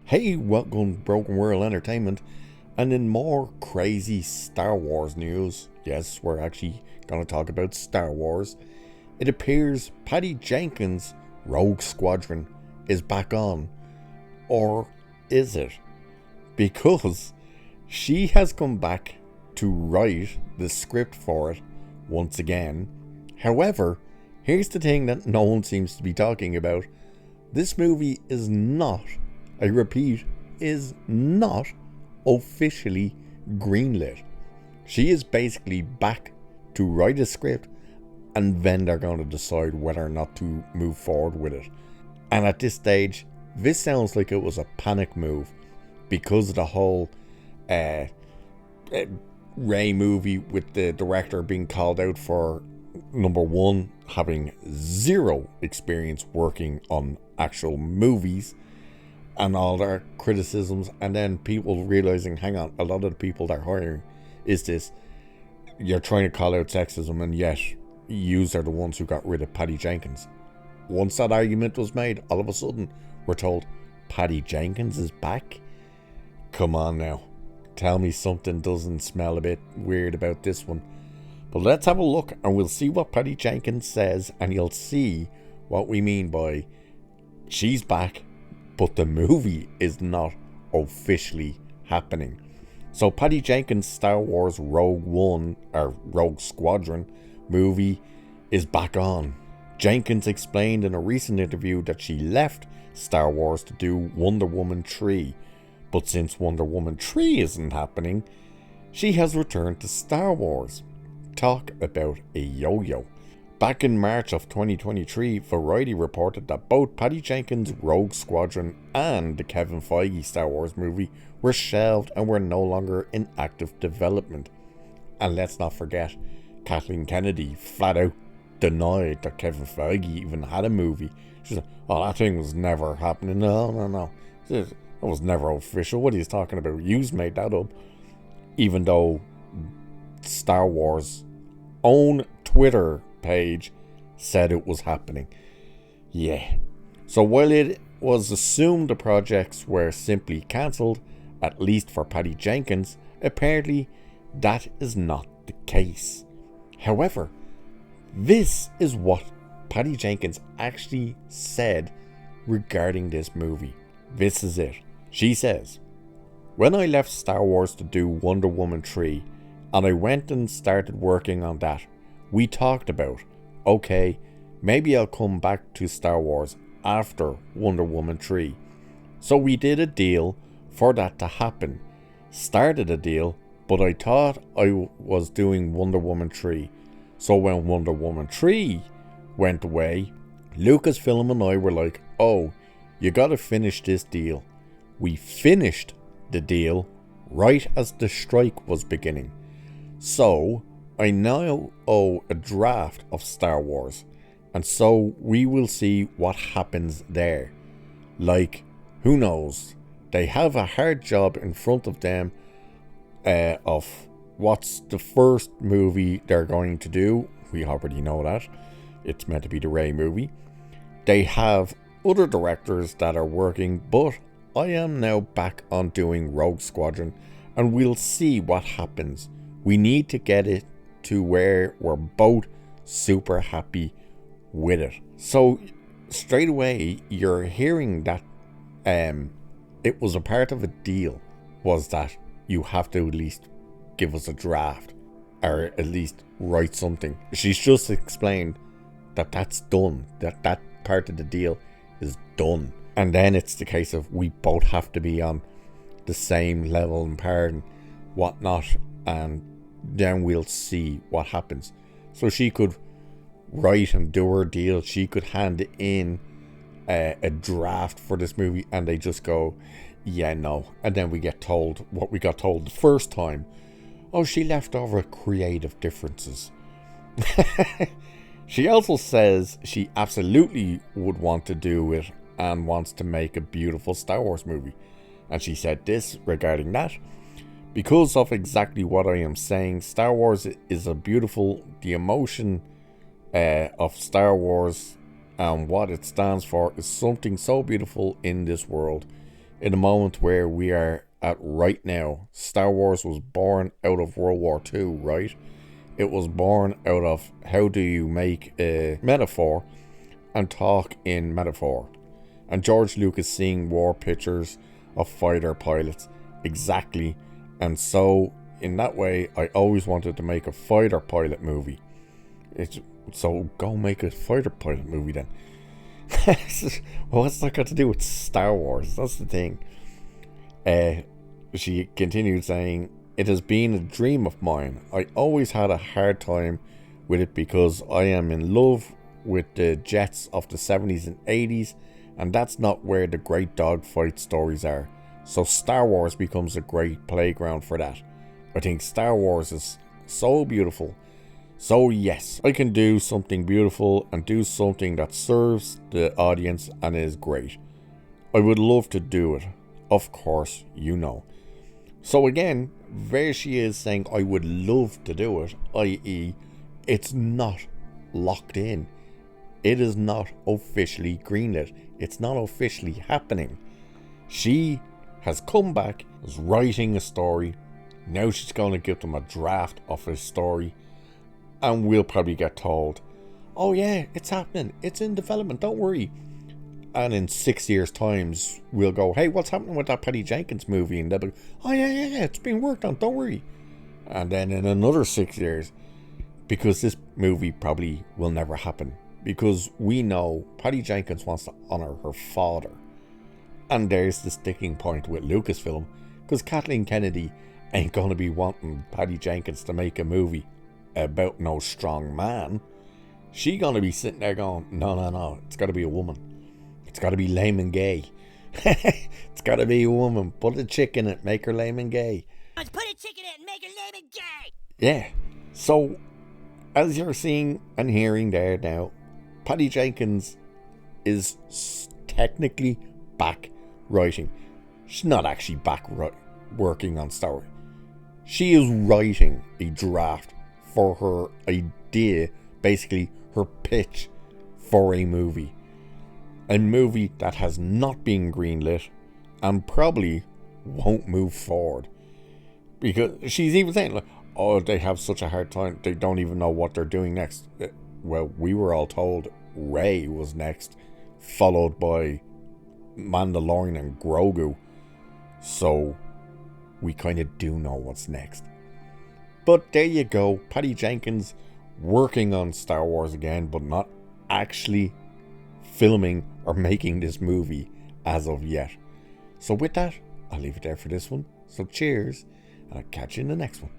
Hey, welcome to Broken World Entertainment, and in more crazy Star Wars news, yes, we're actually going to talk about Star Wars. It appears Patty Jenkins' Rogue Squadron is back on, or is it? Because she has come back to write the script for it once again. However, here's the thing that no one seems to be talking about. This movie is not, I repeat, is not officially greenlit. She is basically back to write a script, and then they're going to decide whether or not to move forward with it. And at this stage, this sounds like it was a panic move because of the whole Ray movie, with the director being called out for, number one, having zero experience working on actual movies and all their criticisms, and then people realizing, hang on, a lot of the people they're hiring is this, you're trying to call out sexism, and yet yous are the ones who got rid of Patty Jenkins. Once that argument was made, all of a sudden we're told Patty Jenkins is back. Come on now, tell me something doesn't smell a bit weird about this one. But let's have a look and we'll see what Patty Jenkins says, and you'll see what we mean by she's back, but the movie is not officially happening. So Patty Jenkins' Star Wars Rogue Squadron movie is back on. Jenkins explained in a recent interview that she left Star Wars to do Wonder Woman 3, but since Wonder Woman 3 isn't happening, she has returned to Star Wars. Talk about a yo-yo. Back in March of 2023, Variety reported that both Patty Jenkins' Rogue Squadron and the Kevin Feige Star Wars movie were shelved and were no longer in active development. And let's not forget, Kathleen Kennedy flat out denied that Kevin Feige even had a movie. She said, oh, that thing was never happening. No. It was never official. What are you talking about? You've made that up. Even though Star Wars' own Twitter page said it was happening. Yeah. So while it was assumed the projects were simply cancelled, at least for Patty Jenkins, apparently that is not the case. However, this is what Patty Jenkins actually said regarding this movie. This is it. She says, when I left Star Wars to do Wonder Woman 3, and I went and started working on that, we talked about, okay, maybe I'll come back to Star Wars after Wonder Woman 3. So we did a deal for that to happen. Started a deal, but I thought I was doing Wonder Woman 3. So when Wonder Woman 3 went away, Lucasfilm and I were like, oh, you gotta finish this deal. We finished the deal right as the strike was beginning. So I now owe a draft of Star Wars, and so we will see what happens there. Like, who knows? They have a hard job in front of them of what's the first movie they're going to do. We already know that. It's meant to be the Rey movie. They have other directors that are working, but I am now back on doing Rogue Squadron, and we'll see what happens. We need to get it to where we're both super happy with it. So straight away you're hearing that it was a part of a deal, was that you have to at least give us a draft, or at least write something. She's just explained that that's done, that part of the deal is done, and then it's the case of we both have to be on the same level and par and whatnot, and then we'll see what happens. So she could write and do her deal, she could hand in a draft for this movie, and they just go, yeah, no, and then we get told what we got told the first time. Oh, she left over creative differences. She also says she absolutely would want to do it and wants to make a beautiful Star Wars movie. And she said this regarding that: because of exactly what I am saying, Star Wars is a beautiful, the emotion of Star Wars and what it stands for is something so beautiful in this world. in the moment where we are at right now. Star Wars was born out of World War II, right? It was born out of how do you make a metaphor and talk in metaphor. And George Lucas seeing war pictures of fighter pilots exactly. And so in that way, I always wanted to make a fighter pilot movie. So go make a fighter pilot movie then. Well, what's that got to do with Star Wars? That's the thing. She continued saying, "It has been a dream of mine. I always had a hard time with it because I am in love with the jets of the 70s and 80s, and that's not where the great dogfight stories are. So Star Wars becomes a great playground for that. I think Star Wars is so beautiful. So yes, I can do something beautiful and do something that serves the audience and is great. I would love to do it. Of course, you know." So again, there she is saying, I would love to do it, i.e., it's not locked in. It is not officially greenlit. It's not officially happening. She has come back, is writing a story. Now she's going to give them a draft of a story. And we'll probably get told, oh yeah, it's happening. It's in development. Don't worry. And in 6 years' times, we'll go, hey, what's happening with that Patty Jenkins movie? And they'll be, oh yeah, it's been worked on. Don't worry. And then in another 6 years, because this movie probably will never happen, because we know Patty Jenkins wants to honor her father. And there's the sticking point with Lucasfilm, because Kathleen Kennedy ain't going to be wanting Patty Jenkins to make a movie about no strong man. She going to be sitting there going, no, it's got to be a woman. It's got to be lame and gay. It's got to be a woman. Put a chick in it, make her lame and gay. Let's put a chick in it and make her lame and gay. Yeah. So, as you're seeing and hearing there now, Patty Jenkins is technically back writing. She's not actually back working on Star Wars. She is writing a draft for her idea, basically her pitch for a movie. A movie that has not been greenlit and probably won't move forward. Because she's even saying, like, oh, they have such a hard time, they don't even know what they're doing next. Well, we were all told Rey was next, followed by Mandalorian and Grogu. So we kind of do know what's next. But there you go, Patty Jenkins working on Star Wars again, but not actually filming or making this movie as of yet. So with that, I'll leave it there for this one. So cheers, and I'll catch you in the next one.